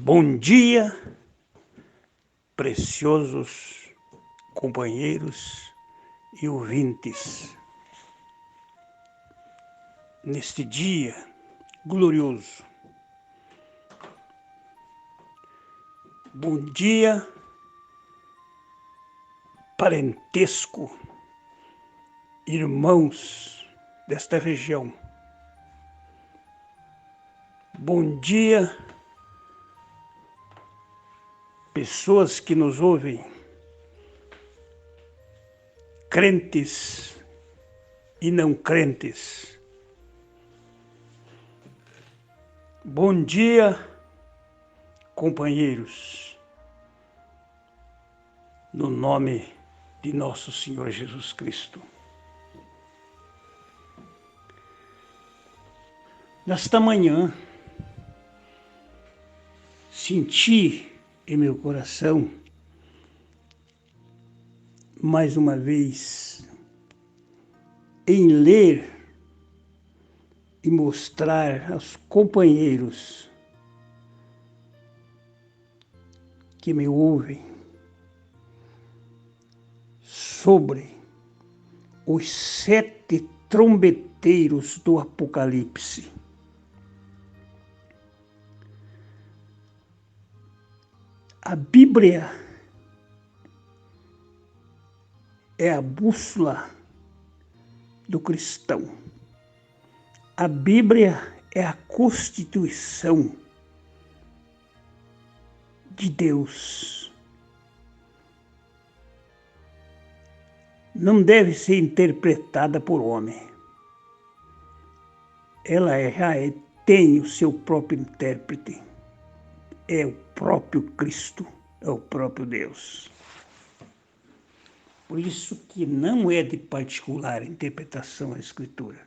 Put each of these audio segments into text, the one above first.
Bom dia, preciosos companheiros e ouvintes. Neste dia glorioso. Bom dia, parentesco, irmãos desta região. Bom dia, pessoas que nos ouvem, crentes e não crentes. Bom dia, companheiros, no nome de nosso Senhor Jesus Cristo. Nesta manhã, senti em meu coração, mais uma vez, em ler e mostrar aos companheiros que me ouvem sobre os 7 trombeteiros do Apocalipse. A Bíblia é a bússola do cristão. A Bíblia é a constituição de Deus. Não deve ser interpretada por homem. Ela tem o seu próprio intérprete. É o próprio Cristo, é o próprio Deus. Por isso que não é de particular interpretação a Escritura.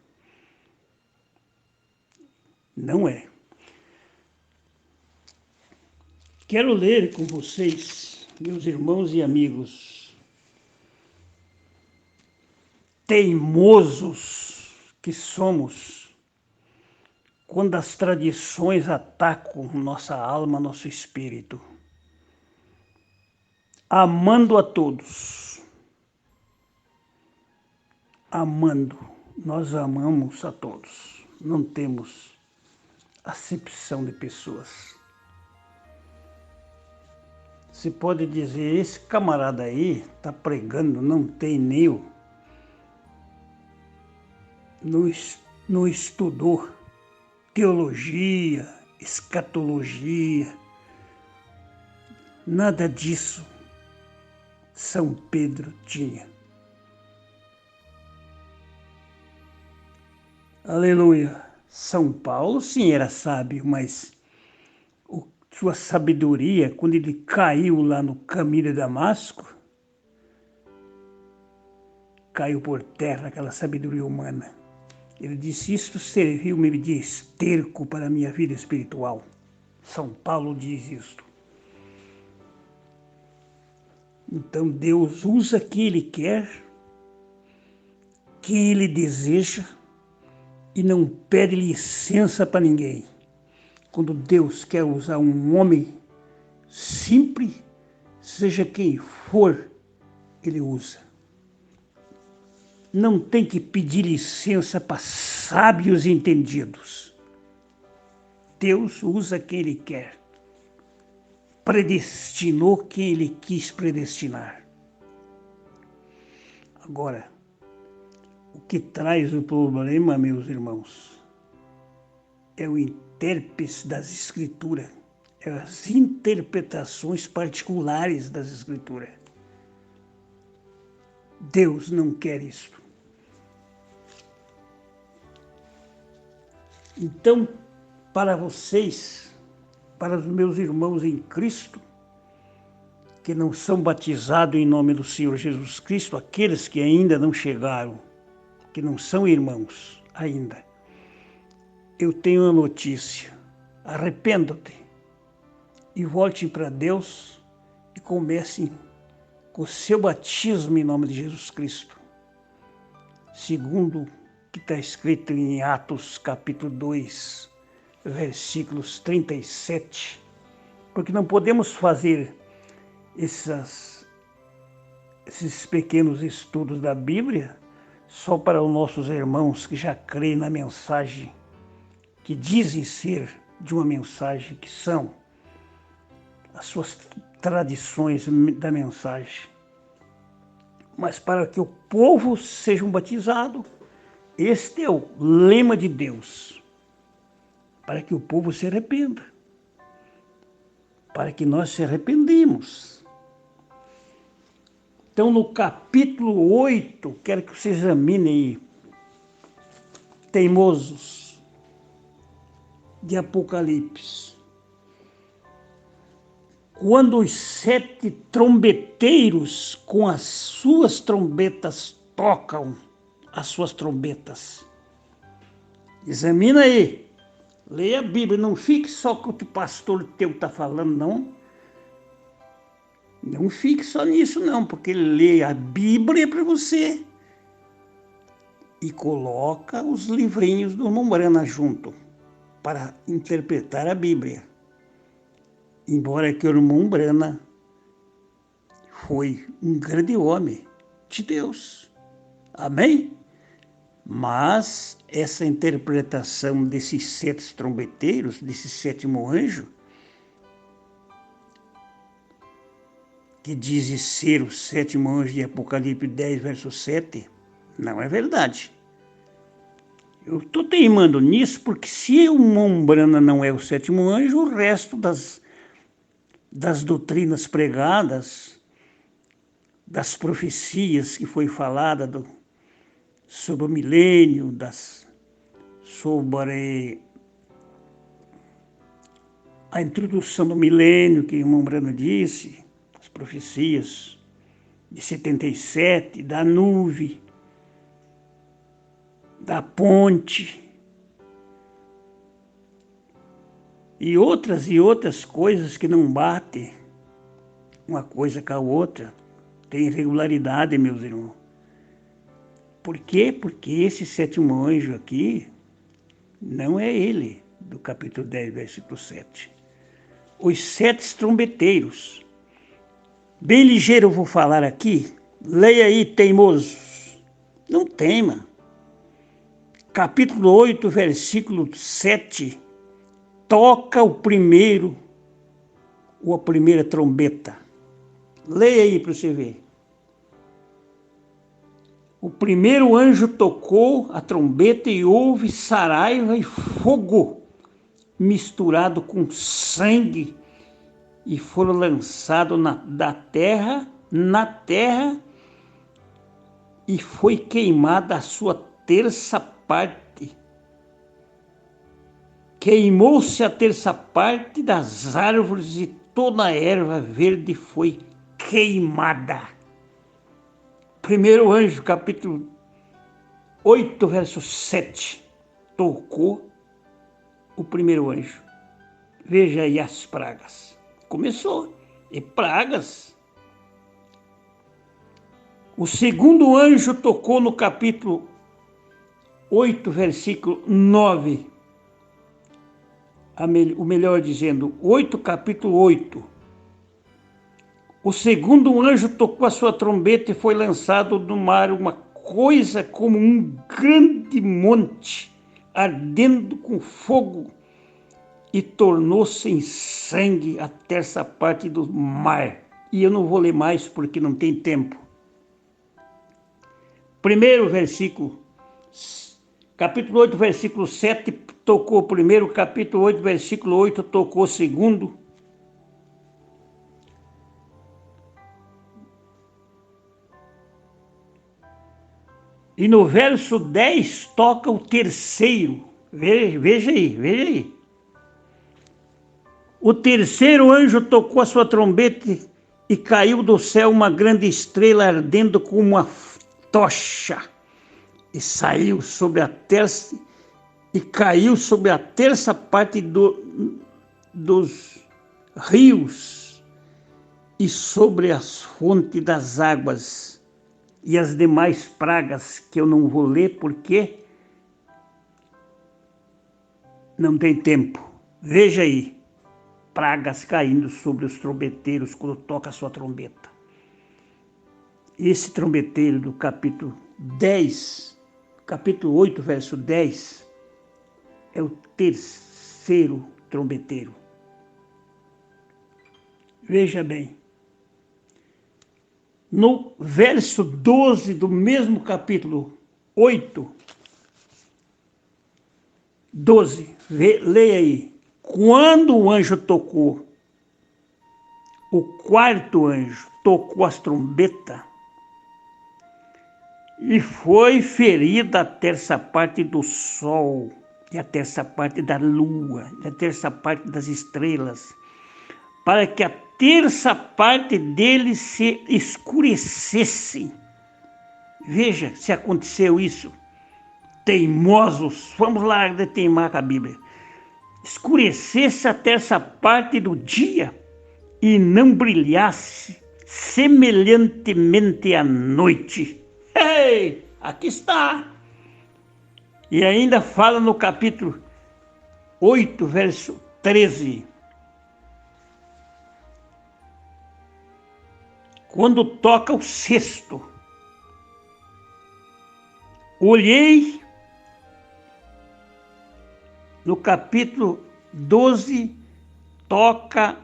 Não é. Quero ler com vocês, meus irmãos e amigos, teimosos que somos, quando as tradições atacam nossa alma, nosso espírito, amando a todos, nós amamos a todos, não temos acepção de pessoas. Você pode dizer, esse camarada aí está pregando, não estudou teologia, escatologia, nada disso São Pedro tinha. Aleluia! São Paulo sim era sábio, mas sua sabedoria, quando ele caiu lá no caminho de Damasco, caiu por terra aquela sabedoria humana. Ele disse, isto serviu-me de esterco para a minha vida espiritual. São Paulo diz isto. Então Deus usa quem Ele quer, quem Ele deseja, e não pede licença para ninguém. Quando Deus quer usar um homem simples, seja quem for, Ele usa. Não tem que pedir licença para sábios entendidos. Deus usa quem Ele quer. Predestinou quem Ele quis predestinar. Agora, o que traz o problema, meus irmãos, é o intérprete das Escrituras, é as interpretações particulares das Escrituras. Deus não quer isso. Então, para vocês, para os meus irmãos em Cristo, que não são batizados em nome do Senhor Jesus Cristo, aqueles que ainda não chegaram, que não são irmãos ainda, eu tenho uma notícia. Arrependam-te e voltem para Deus e comecem com o seu batismo em nome de Jesus Cristo. Segundo o que está escrito em Atos capítulo 2, versículos 37 porque não podemos fazer esses pequenos estudos da Bíblia só para os nossos irmãos que já creem na mensagem, que dizem ser de uma mensagem, que são as suas tradições da mensagem. Mas para que o povo seja batizado, este é o lema de Deus, para que o povo se arrependa, para que nós se arrependemos. Então, no capítulo 8, quero que você examine aí, teimosos, de Apocalipse. Quando os 7 trombeteiros com as suas trombetas tocam as suas trombetas. Examina aí. Leia a Bíblia. Não fique só com o que o pastor teu está falando, não. Não fique só nisso, não. Porque lê a Bíblia para você. E coloca os livrinhos do irmão Brana junto. Para interpretar a Bíblia. Embora que o irmão Brana foi um grande homem de Deus. Amém? Mas essa interpretação desses 7 trombeteiros, desse 7º anjo, que diz ser o 7º anjo de Apocalipse 10, verso 7, não é verdade. Eu estou teimando nisso porque se o irmão Brana não é o 7º anjo, o resto das doutrinas pregadas, das profecias que foi falada sobre o milênio, sobre a introdução do milênio, que o irmão Brana disse, as profecias de 77, da nuvem, da ponte, e outras coisas que não batem uma coisa com a outra. Tem irregularidade, meus irmãos. Por quê? Porque esse 7º anjo aqui não é ele, do capítulo 10, versículo 7. Os 7 trombeteiros. Bem ligeiro eu vou falar aqui. Leia aí, teimosos. Não teima. Capítulo 8, versículo 7. Toca a primeira trombeta. Leia aí para você ver. O primeiro anjo tocou a trombeta e houve saraiva e fogo misturado com sangue e foram lançados na terra e foi queimada a sua terça parte. Queimou-se a terça parte das árvores e toda a erva verde foi queimada. Primeiro anjo, capítulo 8, verso 7, tocou o primeiro anjo. Veja aí as pragas. Começou, e pragas. O segundo anjo tocou no capítulo 8, versículo 9. O melhor dizendo, 8, capítulo 8. O segundo anjo tocou a sua trombeta e foi lançado no mar uma coisa como um grande monte, ardendo com fogo, e tornou-se em sangue a terça parte do mar. E eu não vou ler mais porque não tem tempo. Primeiro versículo, capítulo 8, versículo 7, tocou o primeiro, capítulo 8, versículo 8, tocou o segundo. E no verso 10 toca o terceiro. Veja aí. O terceiro anjo tocou a sua trombeta e caiu do céu uma grande estrela ardendo como uma tocha. E saiu sobre a terça e caiu sobre a terça parte dos rios e sobre as fontes das águas. E as demais pragas que eu não vou ler porque não tem tempo. Veja aí. pragas caindo sobre os trombeteiros quando toca a sua trombeta. Esse trombeteiro do capítulo 10, capítulo 8, verso 10, é o terceiro trombeteiro. Veja bem, no verso 12 do mesmo capítulo 8, 12, leia aí. Quando o anjo tocou, o quarto anjo tocou as trombetas, e foi ferida a terça parte do sol, e a terça parte da lua, e a terça parte das estrelas, para que a terça parte deles se escurecesse. Veja se aconteceu isso. Teimosos, vamos lá de teimar com a Bíblia. Escurecesse a terça parte do dia e não brilhasse semelhantemente à noite. Ei, aqui está. E ainda fala no capítulo 8, verso 13. Quando toca o sexto, olhei no capítulo 12, toca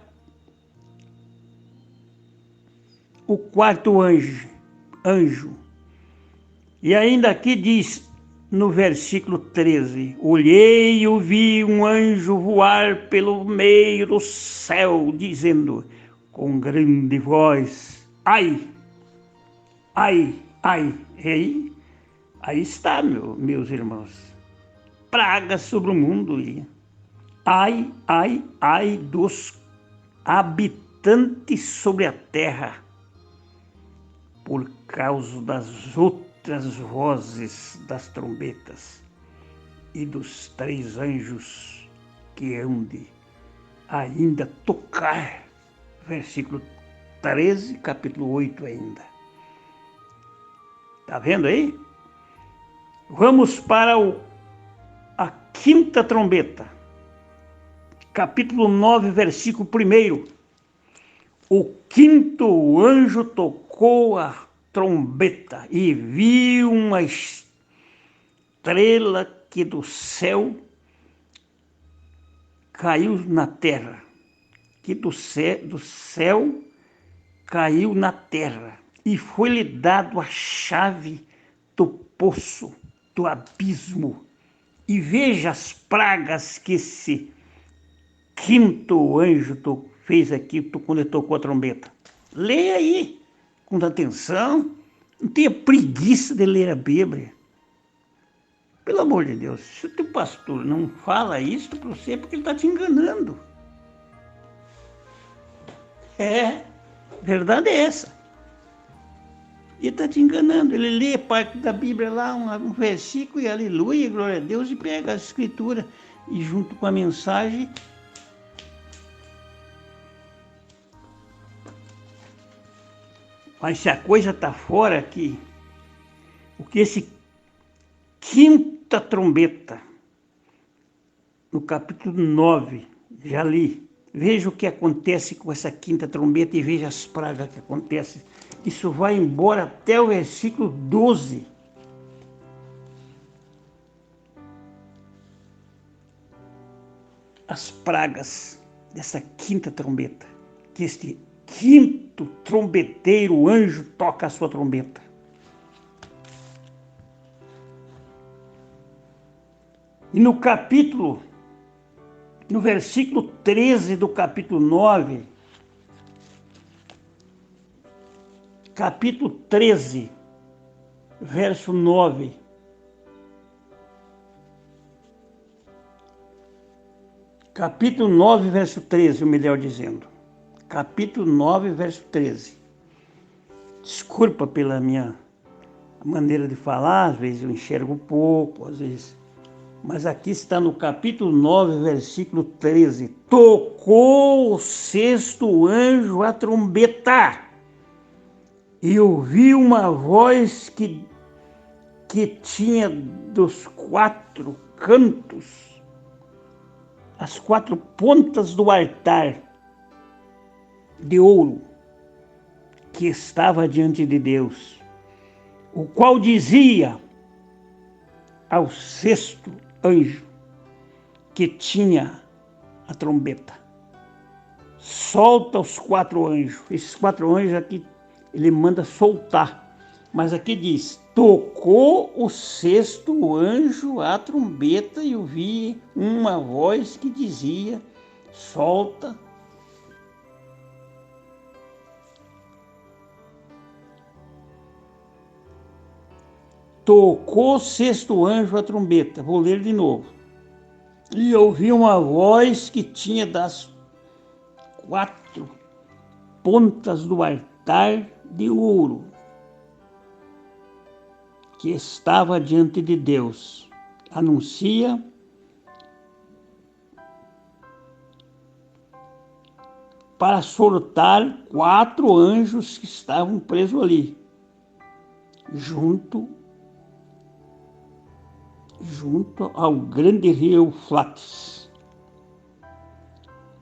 o quarto anjo. E ainda aqui diz no versículo 13: olhei e ouvi um anjo voar pelo meio do céu, dizendo com grande voz: ai, ai, ai. Aí está, meus irmãos. Praga sobre o mundo. Ai, ai, ai dos habitantes sobre a terra, por causa das outras vozes das trombetas e dos 3 anjos que hão de ainda tocar. Versículo 13, capítulo 8 ainda. Está vendo aí? Vamos para a quinta trombeta. Capítulo 9, versículo 1. O quinto anjo tocou a trombeta e viu uma estrela que do céu caiu na terra. Que do céu caiu na terra. E foi-lhe dado a chave do poço, do abismo. E veja as pragas que esse quinto anjo fez aqui quando ele tocou a trombeta. Leia aí, com atenção. Não tenha preguiça de ler a Bíblia. Pelo amor de Deus, se o teu pastor não fala isso para você, é porque ele está te enganando. Verdade é essa. Ele está te enganando. Ele lê parte da Bíblia lá, um versículo, e aleluia, glória a Deus, e pega a escritura e junto com a mensagem. Mas se a coisa está fora aqui, o que esse quinta trombeta, no capítulo 9, já li. Veja o que acontece com essa quinta trombeta e veja as pragas que acontecem. Isso vai embora até o versículo 12. As pragas dessa quinta trombeta, que este quinto trombeteiro, o anjo, toca a sua trombeta. E no versículo 13 do capítulo 9, capítulo 13, verso 9, capítulo 9, verso 13, melhor dizendo. Capítulo 9, verso 13. Desculpa pela minha maneira de falar, às vezes eu enxergo pouco, às vezes. Mas aqui está no capítulo 9, versículo 13. Tocou o sexto anjo a trombeta, e ouvi uma voz que tinha dos 4 cantos as 4 pontas do altar de ouro que estava diante de Deus, o qual dizia ao 6º anjo que tinha a trombeta: solta os 4 anjos. Esses 4 anjos aqui, ele manda soltar. Mas aqui diz: tocou o 6º anjo a trombeta e ouvi uma voz que dizia: solta. Tocou o 6º anjo a trombeta. Vou ler de novo. E ouvi uma voz que tinha das 4 pontas do altar de ouro que estava diante de Deus. Anuncia para soltar 4 anjos que estavam presos ali, junto ao grande rio Eufrates.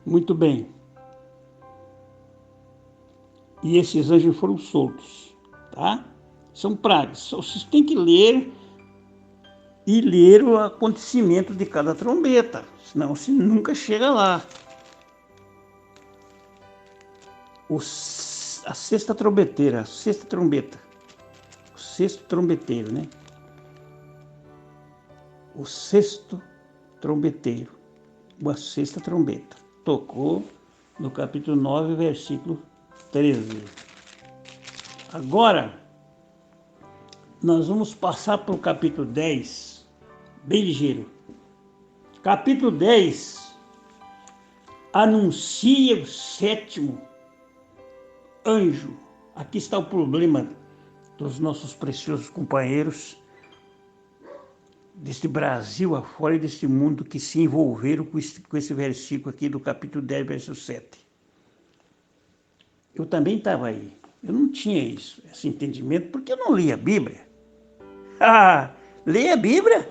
Muito bem. E esses anjos foram soltos, tá? São pragas. Vocês têm que ler e ler o acontecimento de cada trombeta, senão você nunca chega lá. A 6ª trombeteira, a 6ª trombeta, o 6º trombeteiro, né? O 6º trombeteiro, a 6ª trombeta, tocou no capítulo 9, versículo 13. Agora, nós vamos passar para o capítulo 10, bem ligeiro. Capítulo 10 anuncia o 7º anjo. Aqui está o problema dos nossos preciosos companheiros deste Brasil afora e deste mundo que se envolveram com esse versículo aqui do capítulo 10, verso 7. Eu também estava aí. Eu não tinha esse entendimento, porque eu não lia a Bíblia. Leia a Bíblia.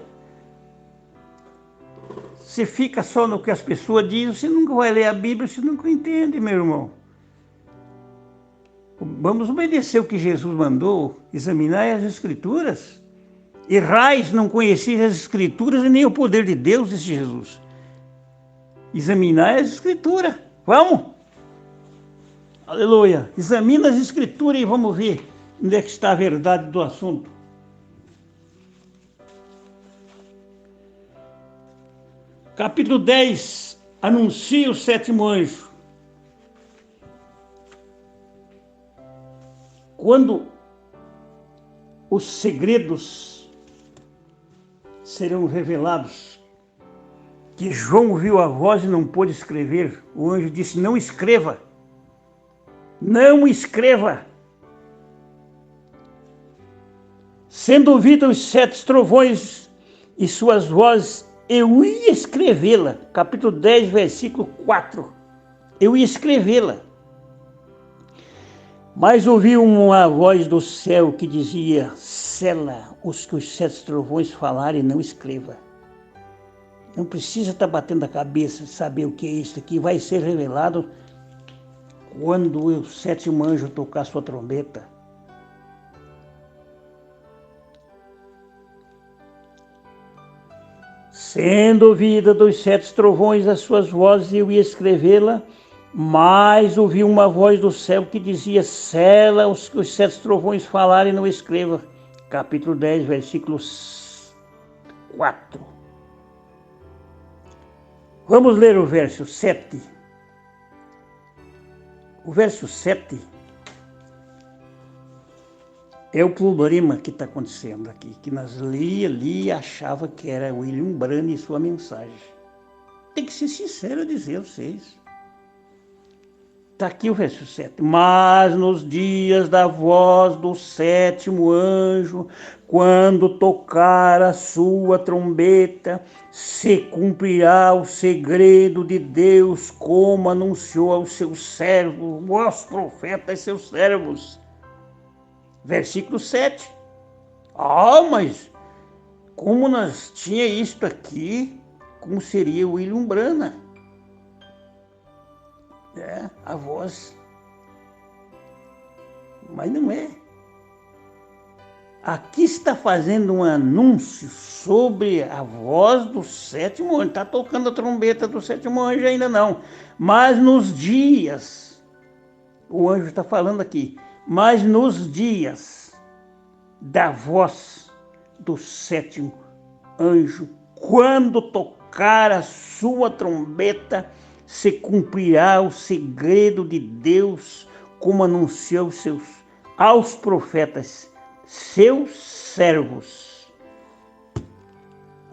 Você fica só no que as pessoas dizem, você nunca vai ler a Bíblia, você nunca entende, meu irmão. Vamos obedecer o que Jesus mandou, examinar as Escrituras. Errais, não conheceis as Escrituras e nem o poder de Deus, disse Jesus. Examinar as Escrituras. Vamos! Aleluia! Examina as Escrituras e vamos ver onde é que está a verdade do assunto. Capítulo 10, anuncia o 7º anjo. Quando os segredos serão revelados, que João viu a voz e não pôde escrever, o anjo disse: não escreva, não escreva. Sendo ouvidos os 7 trovões e suas vozes, eu ia escrevê-la. Capítulo 10, versículo 4. Eu ia escrevê-la. Mas ouvi uma voz do céu que dizia: sela os que os 7 trovões falarem e não escreva. Não precisa estar batendo a cabeça de saber o que é isso aqui. Vai ser revelado quando o 7º anjo tocar sua trombeta. Sendo ouvida dos 7 trovões as suas vozes, eu ia escrevê-la, mas ouvi uma voz do céu que dizia: sela os que os 7 trovões falarem e não escreva. Capítulo 10, versículo 4. Vamos ler o verso 7. O verso 7 é o problema que está acontecendo aqui, que nós lia e achava que era William Branham e sua mensagem. Tem que ser sincero a dizer a vocês. Está aqui o verso 7. Mas nos dias da voz do 7º anjo, quando tocar a sua trombeta, se cumprirá o segredo de Deus, como anunciou aos seus servos, aos profetas seus servos. Versículo 7. Mas como nós tinha isto aqui, como seria William Branham. A voz. Mas não é. Aqui está fazendo um anúncio sobre a voz do sétimo anjo. Está tocando a trombeta do sétimo anjo ainda não. Mas nos dias, o anjo está falando aqui, mas nos dias da voz do sétimo anjo, quando tocar a sua trombeta, se cumprirá o segredo de Deus, como anunciou aos profetas, seus servos.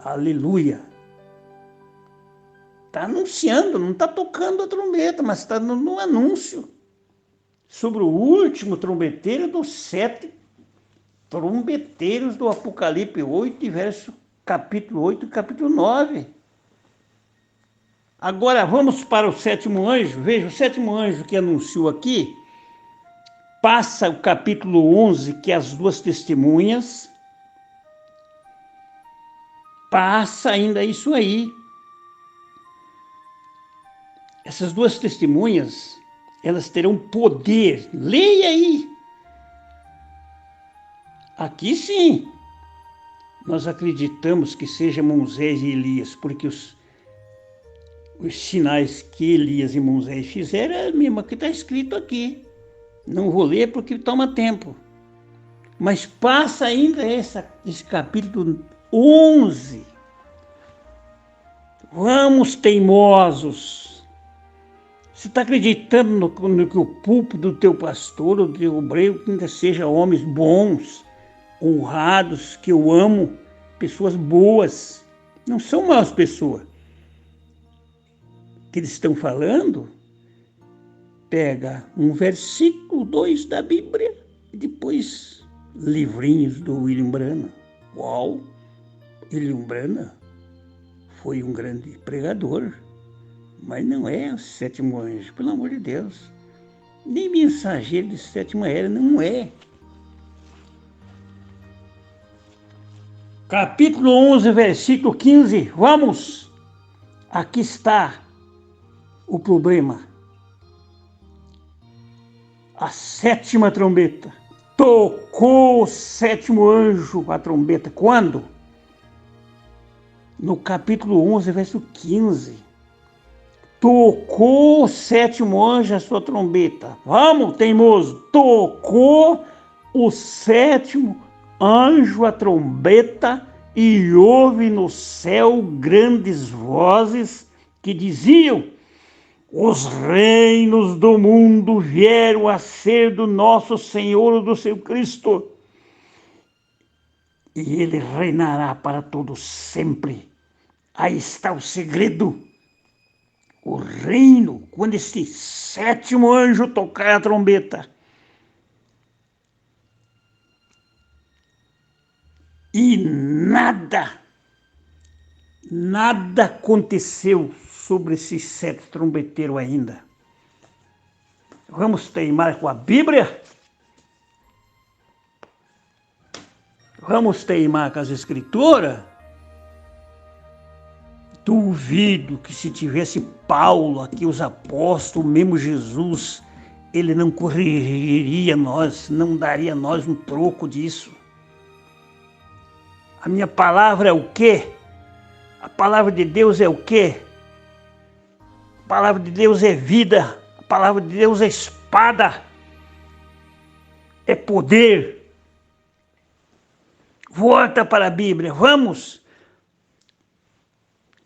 Aleluia. Está anunciando, não está tocando a trombeta, mas está no anúncio sobre o último trombeteiro dos 7 trombeteiros do Apocalipse 8, capítulo 8 e capítulo 9. Agora vamos para o sétimo anjo. Veja, o sétimo anjo que anunciou aqui, passa o capítulo 11, que é as 2 testemunhas, passa ainda isso aí. Essas 2 testemunhas, elas terão poder. Leia aí. Aqui sim, nós acreditamos que seja Moisés e Elias, porque os sinais que Elias e Moisés fizeram é o mesmo que está escrito aqui. Não vou ler porque toma tempo. Mas passa ainda esse capítulo 11. Vamos, teimosos. Você está acreditando no que o púlpito do teu pastor, do teu obreiro, que ainda seja homens bons, honrados, que eu amo, pessoas boas. Não são más pessoas. Que eles estão falando, pega um versículo, 2 da Bíblia, e depois livrinhos do William Branham. Uau! William Branham foi um grande pregador, mas não é o sétimo anjo, pelo amor de Deus. Nem mensageiro de sétima era, não é. Capítulo 11, versículo 15, vamos! Aqui está o problema. A 7ª trombeta. Tocou o 7º anjo a trombeta. Quando? No capítulo 11, versículo 15. Tocou o 7º anjo a sua trombeta. Vamos, teimoso. Tocou o 7º anjo a trombeta e houve no céu grandes vozes que diziam: os reinos do mundo vieram a ser do nosso Senhor e do seu Cristo, e ele reinará para todo sempre. Aí está o segredo. O reino, quando esse 7º anjo tocar a trombeta. E nada aconteceu sobre esses 7 trombeteiros ainda. Vamos teimar com a Bíblia? Vamos teimar com as Escrituras? Duvido que se tivesse Paulo aqui, os apóstolos, mesmo Jesus, ele não corrigiria nós, não daria a nós um troco disso. A minha palavra é o quê? A palavra de Deus é o quê? A palavra de Deus é vida, a palavra de Deus é espada, é poder. Volta para a Bíblia, vamos.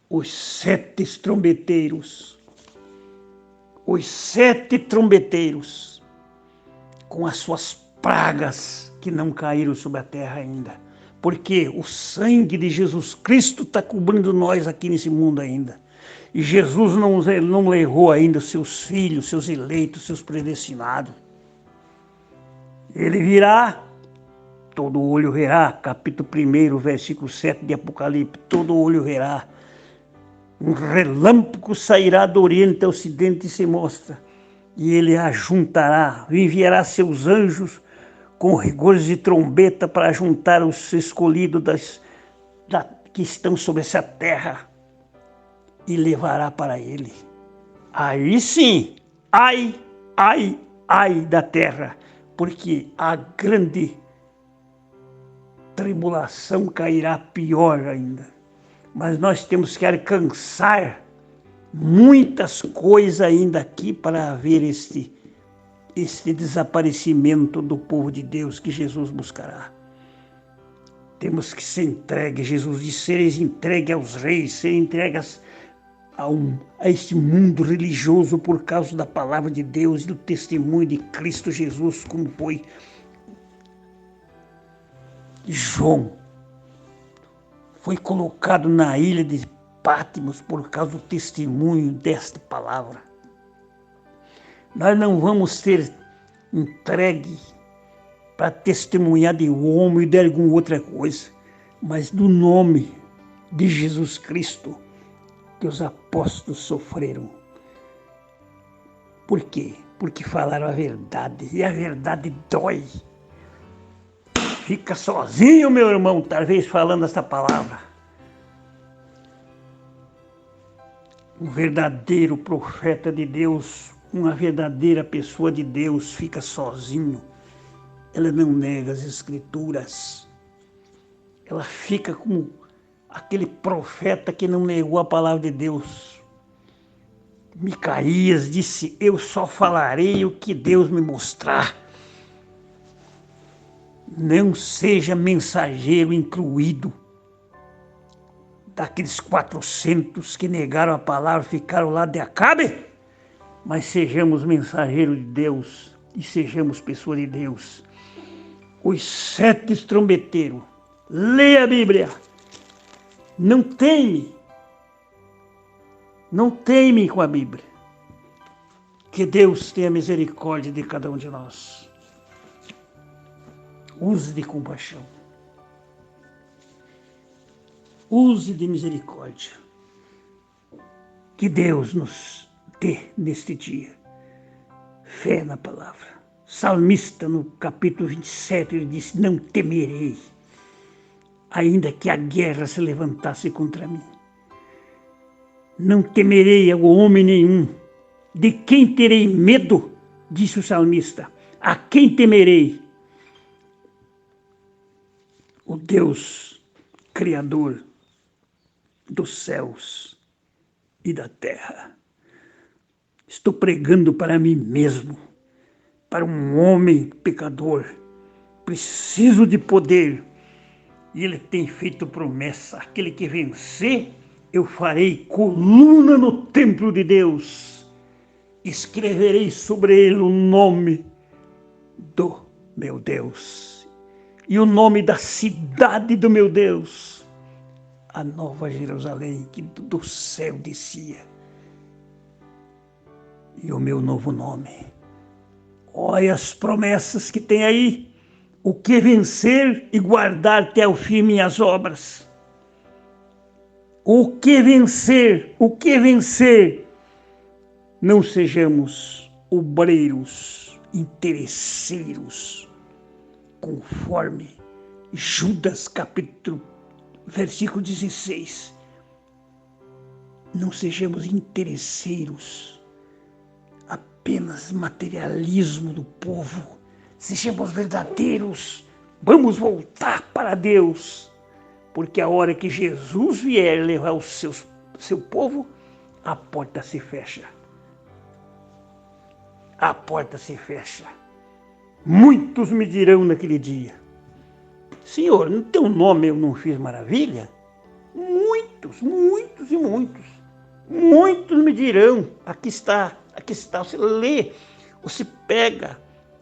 Os 7 trombeteiros, com as suas pragas que não caíram sobre a terra ainda. Porque o sangue de Jesus Cristo está cobrindo nós aqui nesse mundo ainda. E Jesus não levou ainda os seus filhos, seus eleitos, seus predestinados. Ele virá, todo olho verá, capítulo 1, versículo 7 de Apocalipse, todo olho verá. Um relâmpago sairá do oriente ao ocidente e se mostra. E ele ajuntará, enviará seus anjos com rigores de trombeta para juntar os escolhidos que estão sobre essa terra. e levará para ele. Aí sim, ai, ai, ai da terra, porque a grande tribulação cairá pior ainda. Mas nós temos que alcançar muitas coisas ainda aqui para haver este desaparecimento do povo de Deus que Jesus buscará. Temos que ser entregues, Jesus disse, seres entregues aos reis, serem entregues a este mundo religioso por causa da palavra de Deus e do testemunho de Cristo Jesus, como foi João. Foi colocado na ilha de Patmos por causa do testemunho desta palavra. Nós não vamos ser entregues para testemunhar de homem e de alguma outra coisa, mas do nome de Jesus Cristo que os apóstolos sofreram. Por quê? Porque falaram a verdade, e a verdade dói. Fica sozinho, meu irmão, talvez falando essa palavra. Um verdadeiro profeta de Deus, uma verdadeira pessoa de Deus fica sozinho. Ela não nega as Escrituras. Ela fica como aquele profeta que não negou a palavra de Deus. Micaías disse, eu só falarei o que Deus me mostrar. Não seja mensageiro incluído daqueles 400 que negaram a palavra, ficaram lá de Acabe, mas sejamos mensageiros de Deus e sejamos pessoas de Deus. Os 7 trombeteiros, leia a Bíblia, não teime com a Bíblia, que Deus tenha misericórdia de cada um de nós. Use de compaixão. Use de misericórdia. Que Deus nos dê neste dia fé na palavra. Salmista, no capítulo 27, ele disse, não temerei, ainda que a guerra se levantasse contra mim. Não temerei a homem nenhum. De quem terei medo? Disse o salmista. A quem temerei? O Deus Criador dos céus e da terra. Estou pregando para mim mesmo, para um homem pecador. Preciso de poder. E ele tem feito promessa. Aquele que vencer, eu farei coluna no templo de Deus. Escreverei sobre ele o nome do meu Deus. E o nome da cidade do meu Deus. A nova Jerusalém que do céu descia. E o meu novo nome. Olha as promessas que tem aí. O que vencer e guardar até o fim minhas obras. O que vencer, o que vencer. Não sejamos obreiros, interesseiros, conforme Judas capítulo, versículo 16. Não sejamos interesseiros, apenas materialismo do povo. Sejamos verdadeiros. Vamos voltar para Deus. Porque a hora que Jesus vier levar o seu povo, a porta se fecha. A porta se fecha. Muitos me dirão naquele dia, Senhor, no teu nome eu não fiz maravilha? Muitos, muitos e muitos. Muitos me dirão, aqui está. Você lê, você pega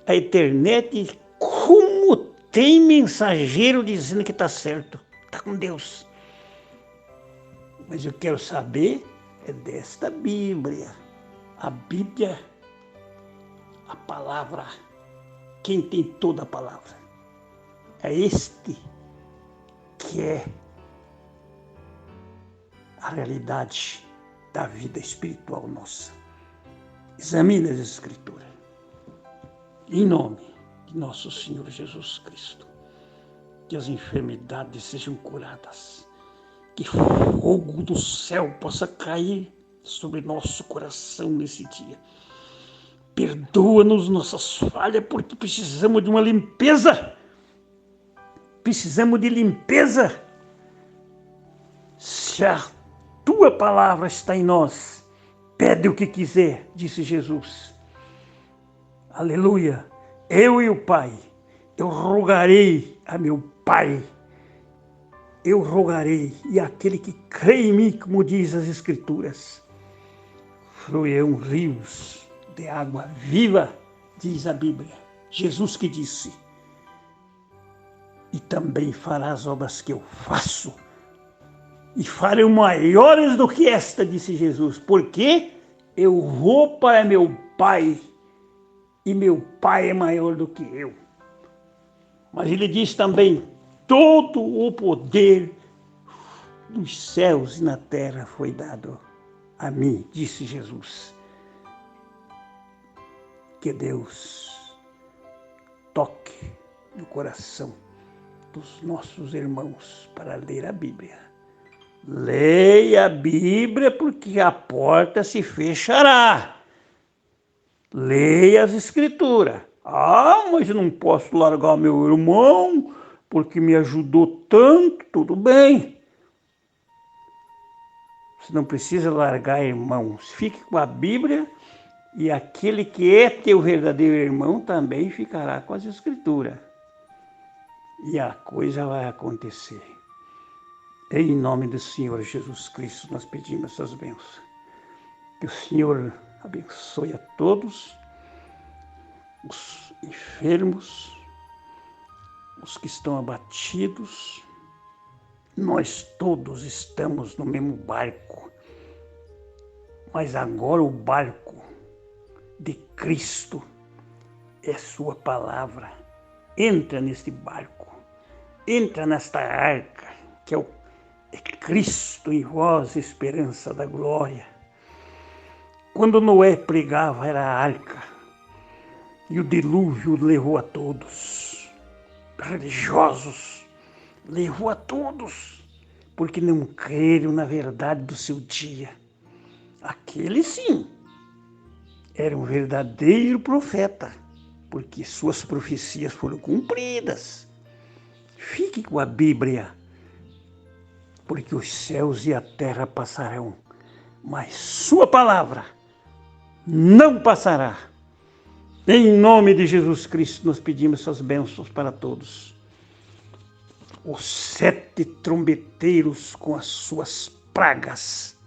a internet e como tem mensageiro dizendo que está certo, está com Deus. Mas eu quero saber é desta Bíblia. A Bíblia, a palavra, quem tem toda a palavra. É este que é a realidade da vida espiritual nossa. Examine as Escrituras. Em nome de nosso Senhor Jesus Cristo, que as enfermidades sejam curadas, que fogo do céu possa cair sobre nosso coração nesse dia. Perdoa-nos nossas falhas, porque precisamos de uma limpeza. Precisamos de limpeza. Se a tua palavra está em nós, pede o que quiser, disse Jesus. Aleluia. Eu e o Pai, eu rogarei a meu Pai. Eu rogarei, e aquele que crê em mim, como diz as Escrituras, fluirão rios de água viva, diz a Bíblia. Jesus que disse, e também fará as obras que eu faço, e farei maiores do que esta, disse Jesus, porque eu vou para meu Pai, e meu Pai é maior do que eu. Mas ele diz também, todo o poder dos céus e na terra foi dado a mim, disse Jesus. Que Deus toque no coração dos nossos irmãos para ler a Bíblia. Leia a Bíblia, porque a porta se fechará. Leia as Escrituras. Ah, mas eu não posso largar meu irmão, porque me ajudou tanto. Tudo bem. Você não precisa largar irmãos. Fique com a Bíblia, e aquele que é teu verdadeiro irmão também ficará com as Escrituras. E a coisa vai acontecer. Em nome do Senhor Jesus Cristo, nós pedimos essas bênçãos. Que o Senhor abençoe a todos, os enfermos, os que estão abatidos. Nós todos estamos no mesmo barco, mas agora o barco de Cristo é sua palavra. Entra neste barco, entra nesta arca, que é Cristo em vós, esperança da glória. Quando Noé pregava, era a arca, e o dilúvio levou a todos, religiosos, levou a todos, porque não creram na verdade do seu dia. Aquele sim, era um verdadeiro profeta, porque suas profecias foram cumpridas. Fique com a Bíblia, porque os céus e a terra passarão, mas sua palavra não passará. Em nome de Jesus Cristo, nós pedimos essas bênçãos para todos. Os 7 trombeteiros com as suas pragas.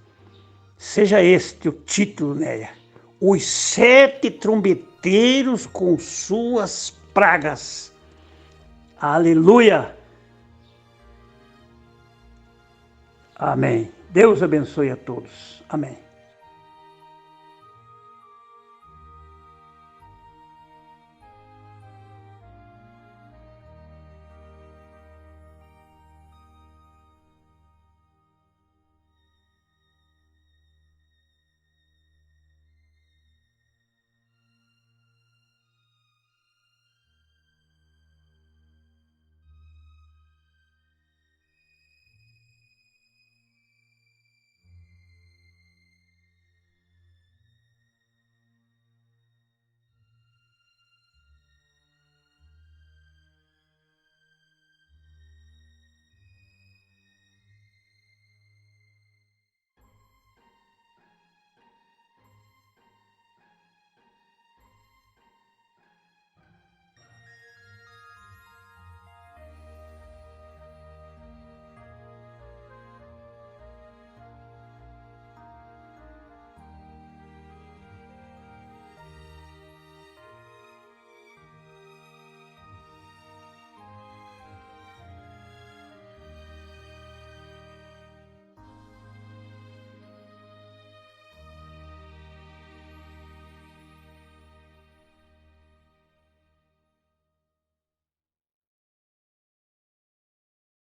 Seja este o título, Néia. Os 7 trombeteiros com suas pragas. Aleluia! Amém. Deus abençoe a todos. Amém.